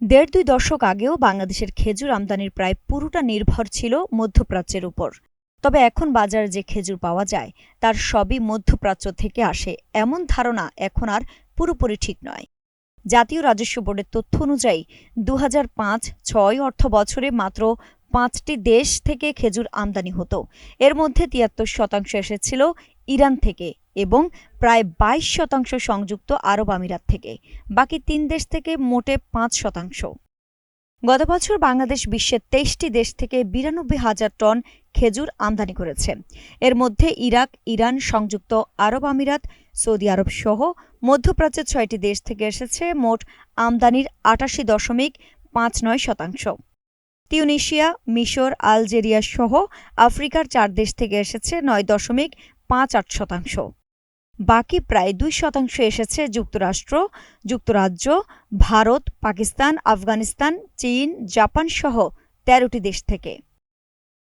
দেড়-দুই দশক আগেও বাংলাদেশের খেজুর আমদানির প্রায় পুরোটা নির্ভর ছিল মধ্যপ্রাচ্যের উপর। তবে এখন বাজারে যে খেজুর পাওয়া যায় তার সবই মধ্যপ্রাচ্য থেকে আসে, এমন ধারণা এখন আর পুরোপুরি ঠিক নয়। জাতীয় রাজস্ব বোর্ডের তথ্য অনুযায়ী ২০০৫-৬ অর্থবছরে মাত্র ৫টি দেশ থেকে খেজুর আমদানি হতো। এর মধ্যে ৭৩% এসেছিল ইরান থেকে এবং প্রায় ২২% সংযুক্ত আরব আমিরাত থেকে। বাকি ৩ দেশ থেকে মোটে ৫%। গত বছর বাংলাদেশ বিশ্বের ২৩টি দেশ থেকে ৯২,০০০ টন খেজুর আমদানি করেছে। এর মধ্যে ইরাক, ইরান, সংযুক্ত আরব আমিরাত, সৌদি আরব সহ মধ্যপ্রাচ্যের ৬টি দেশ থেকে এসেছে মোট আমদানির ৮৮.৫৯%। তিউনিসিয়া, মিশর, আলজেরিয়া সহ আফ্রিকার ৪ দেশ থেকে এসেছে ৯.৫৮%। বাকি প্রায় ২% এসেছে যুক্তরাষ্ট্র, যুক্তরাজ্য, ভারত, পাকিস্তান, আফগানিস্তান, চীন, জাপান সহ ১৩টি দেশ থেকে।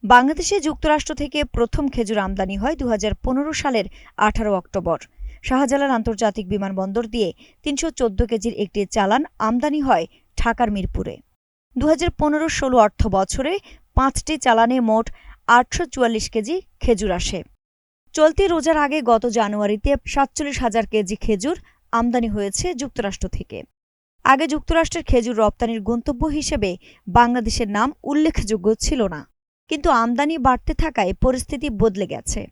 বাংলাদেশে যুক্তরাষ্ট্র থেকে প্রথম খেজুর আমদানি হয় ২০১৫ সালের ১৮ অক্টোবর। শাহজালাল আন্তর্জাতিক বিমানবন্দর দিয়ে ৩১৪ কেজির একটি চালান আমদানি হয় ঢাকার মিরপুরে। ২০১৫-১৬ অর্থবছরে ৫টি চালানে মোট ৮৪৪ কেজি খেজুর আসে। চলতি রোজার আগে গত জানুয়ারিতে ৪৭,০০০ কেজি খেজুর আমদানি হয়েছে যুক্তরাষ্ট্র থেকে। আগে যুক্তরাষ্ট্রের খেজুর রপ্তানির গন্তব্য হিসেবে বাংলাদেশের নাম উল্লেখযোগ্য ছিল না, কিন্তু আমদানি বাড়তে থাকায় পরিস্থিতি বদলে গেছে।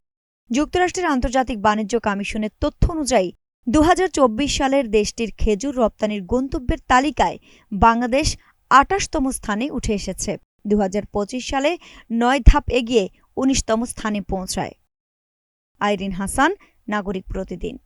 যুক্তরাষ্ট্রের আন্তর্জাতিক বাণিজ্য কমিশনের তথ্য অনুযায়ী ২০২৪ সালের দেশটির খেজুর রপ্তানির গন্তব্যের তালিকায় বাংলাদেশ ২৮তম স্থানে উঠে এসেছে। ২০২৫ সালে ৯ ধাপ এগিয়ে ১৯তম স্থানে পৌঁছায়। আইরিন হাসান, নাগরিক প্রতিদিন।